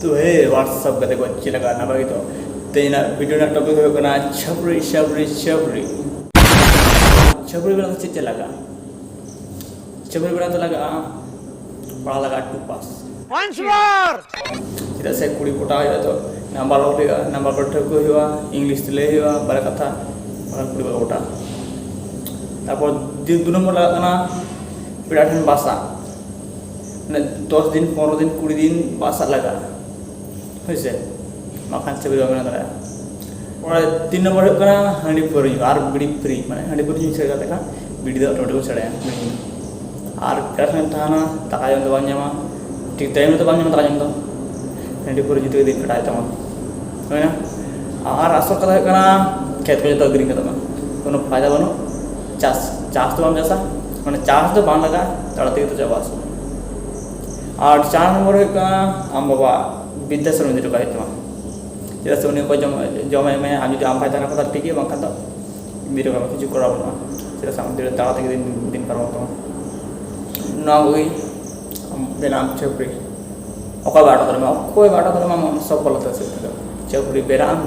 तो हे व्हाट्सअप करते को अच्छी लगा ना भाई तो तेना वीडियो ना टॉपिक हो ना छपरी छपरी छपरी छपरी बना तो चिच्चे लगा छपरी बना तो लगा पढ़ा लगा 2 पास चिदा से कुड़ी पोटा हो तो नंबर पर ठोक हुआ इंग्लिश ले हुआ बारे कथा और कुड़ी पोटा तारपर दिन 2 नंबर लगा ना पेड़ा ठन बासा 10 दिन 15 दिन 20 दिन बासा लगा হয়েছে মাখান ছবি রঙনা দাঁড়া ওরা 3 নম্বর করা হাঁড়ি পরি আর বিড়ি ফ্রি মানে হাঁড়ি পরি ছেড়ে দেখা বিড়ি দাও টোটো ছেড়ে আর কারখানা থানা টাকা জমতে বান জামা ঠিক টাইম মতো বান জামা টাকা জমতো হাঁড়ি পরি জিতে দিন কাটায় তেমন হয় না আর আসল কথা হয় না খেত করে তো গ্রিন কথা কোনো ফায়দা বানো চাষ তো বাম চাষা মানে চাষ তো বান লাগা তাড়াতাড়ি তো যাওয়া আসো আর 4 নম্বর হয় আম বাবা বিদ্যাশ্রম দিতে পারে তোমার যেটা উনি জমায় মেয়ে আমি যদি আম পাই থাকার কথা ঠিকই বাংখান তো বিরোগ আমি কিছু করাবো না সেটা সামনে তাড়া থেকে দিন পারবো তোমার না ওই বেনাম চৌপড়ি অকয় বাটা ধরে মা সব বলতে আছে চৌপড়ি বেরাম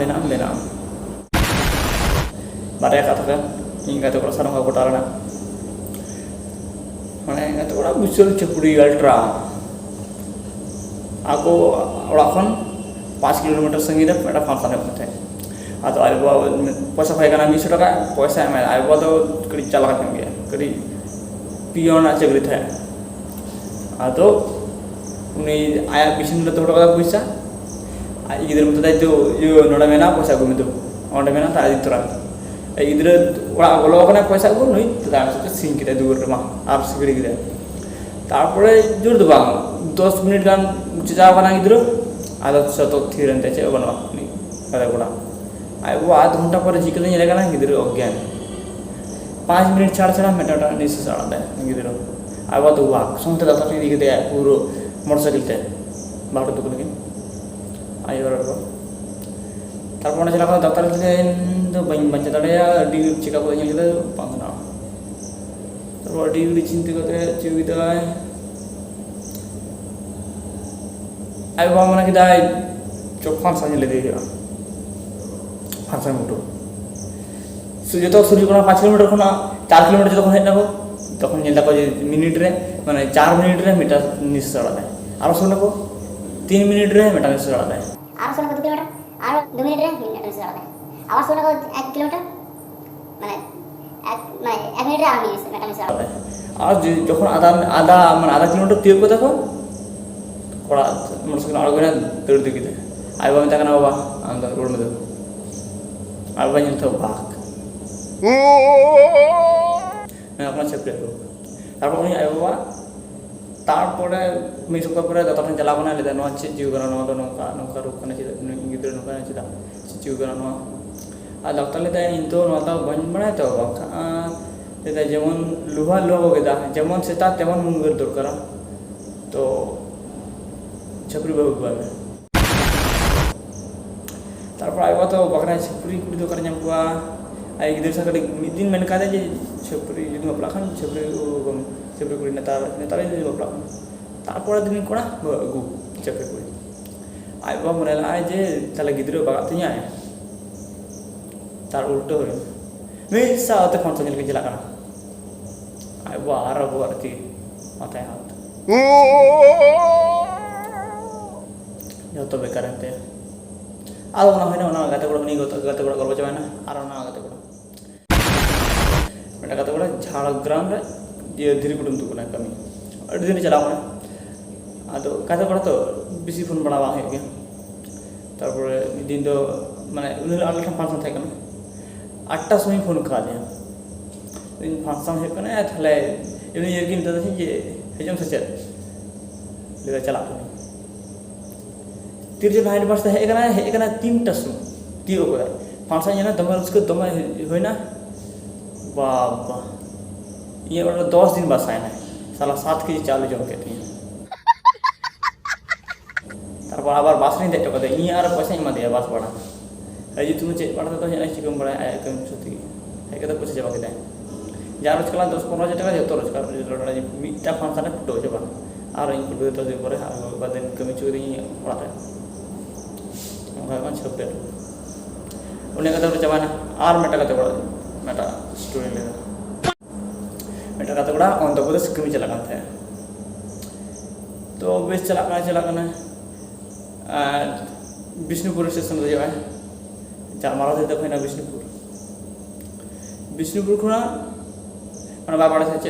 বারে কথা ইংগাতে করে সারা গোটা না মানে এত বড় বিশাল চৌপড়ি ultra aku orang kan 5 kilometer sengit ada function apa teh atau ayo bawa puasa kaya kan 200 taka puasa emang ayo bawa tuh keri calakan dia keri pion aja keri teh atau ini ayah bisin udah tuh orang puasa idir mutu tadi tuh yo noda mena puasa gue itu noda mena tak ada turun idir orang kalau kan puasa gue nih tidak ada sing kita dua rumah harus keri kita তারপরে জোর দেবা 10 minute গান উঠে যাওয়া না ইদ্রো আধা শত থিরেন তেছে বানো আপনি কথা কোড়া আইবো আধা ঘন্টা পরে জিকলে নিয়ে লাগা না ইদ্রো অজ্ঞান 5 মিনিট ছাড়া মেটাটা নিচে ছাড়া দেয় ইদ্রো আইবো তো ওয়াক সঙ্গে দাতা দিকে দেয় পুরো মোটরসাইকেলতে বাড়ো তো কোন আইবো তারপরে ছেলে কথা ডাক্তার কাছে তো বাচ্চা দাঁড়িয়ে ডিউটি চেকআপ করে নিয়ে গেলে পাঁচ না তারপর ডিউটি চিন্তা করতে চিবিতে হয় আই বাবা মানে কি দাই চোখ ফাঁসা নিলে দিয়ে দেওয়া ফাঁসা মুটো যত সূর্য কোনো 5 কিলোমিটার কোনো 4 কিলোমিটার যখন হেঁটে নেবো তখন নিয়ে দেখো যে মিনিটরে মানে 4 মিনিটরে মিটার নিচে চড়া দেয় আরও শুনে নেবো 3 মিনিটরে মিটার নিচে চড়া দেয় আরও শুনে 2 কিলোমিটার আরও 2 মিনিটরে মিটার নিচে চড়া দেয় আবার শুনে 1 কিলোমিটার মানে 1 মিনিটে আর মিটার নিচে চড়া দেয় আর যখন আধা কিলোমিটার তুই দেখো কড়া মোটরসাইকেল আড়ো করে দৌড় দিকে দেয় আই বাবা থাকে না বাবা আমি তো রোড মধ্যে আর বাবা নিতে বাঘ আপনার চেপে তারপর উনি আই বাবা তারপরে মিশু করে যতক্ষণ চালাবো না লেদা নোয়া চিউ করা নোয়া নৌকা রুখানে গিদ্র নৌকা চিদা চিউ করা নোয়া আর ডাক্তার লেদা ইন্তু নোয়া বন বানায় তো লেদা যেমন লোহা লোহা গেদা যেমন সেটা তেমন মুঙ্গের দরকার তো छपरी बाबू बाबा तारपर आइबा तो बकरा छपरी कुड़ी तो कर जाम कुआ आई गिदर सा कड़ी दिन मेन का जे छपरी जुदी बपला खान छपरी कुड़ी नेतार जे बपला तारपर दिन कोना गु छपरी कुड़ी आइबा मनेला आइ जे ताले गिदर बागा तिया तार उल्टो हो मे साते फोन चल के जला का आइबा आर आरती माथे हाथ যত বেকার হতে আর মনে হয় না ওনা গাতে করে নিয়ে গাতে করে করবো যাবে না আর ওনা গাতে করে এটা গাতে করে ঝাড়গ্রাম রে যে ধীরে কুটুম তো না কমি আড় দিন চালাও না আদো গাতে করে তো বেশি ফোন বাড়াবা হয়ে গিয়া তারপরে দিন তো মানে উনি আগে ফাংশন থাকে না 8টার সময় ফোন খা দেয় দিন ফাংশন হয়ে না তাহলে এমনি এর কিন্তু দেখি যে হেজম সে লেদা চালাতো तिरजे भाई पास है 3टा सुन तीर को फांसा ये ना दम उसको दम हो ना बाबा ये 10 दिन बस आए ना साला 7 केजी चालू जम कहते हैं তারপর আবার বাস নিয়ে দেখতে কথা ই আর পয়সা ইমা দেয়া বাস ভাড়া এই যে তুমি চেক পাঠাতে তো জানাই চিকম ভাড়া একদম সত্যি একে তো পয়সা যাবা কেটে যা রোজকার 10-15 হাজার টাকা যেত রোজকার মিটা ফাংশনে ফুটো যাবা আর ইনক্লুড তো যে পরে আর বাদ দিন কমি চুরি পড়াতে ᱚᱱᱠᱟ ᱪᱷᱟᱹᱯᱲᱤ ᱩᱱᱤ ᱠᱟᱛᱮ ᱩᱱᱤ ᱪᱟᱵᱟᱭᱱᱟ ᱟᱨ ᱢᱤᱫᱴᱟᱝ ᱠᱟᱛᱮ ᱠᱚᱲᱟ ᱢᱤᱫᱴᱟᱝ ᱥᱴᱳরি ᱞᱮᱫᱟ ᱢᱤᱫᱴᱟᱝ ᱠᱟᱛᱮ ᱠᱚᱲᱟ অন্ধ্রপ্রদেশ কামি চালাক কান থাকে তো বেশ চালাক কানা আর বিষ্ণুপুর স্টেশন রে যাবে জামারা দিতে কইনা বিষ্ণুপুর খোনা মানে বাবাড়া আছে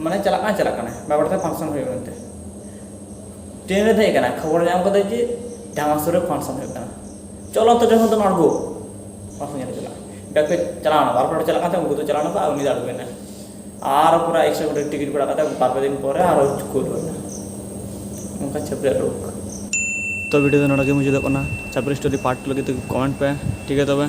মানে চালাক কানা বাবাড়াতে ফাংশন হয়ে গেছে ট্রেনে থেকে কানা খবর জাম কথা যে ঢামাসুরে ফাংশন হয়ে কানা চলো তো যখন তো নড়বো ফাংশন জানি চলা ব্যাকে চালানো বারবার চালাক কাতে উनको তো চালানো আর উনি দাঁড়বে না আর পুরো 100 কোটি টিকিট করা কাতে 12 দিন পরে আর কোড হয় না उनका छपरी लोग तो वीडियो तो नोड़ा के मुझे देखो ना छपरी स्टोरी पार्ट लगे तो कमेंट पे ठीक है तब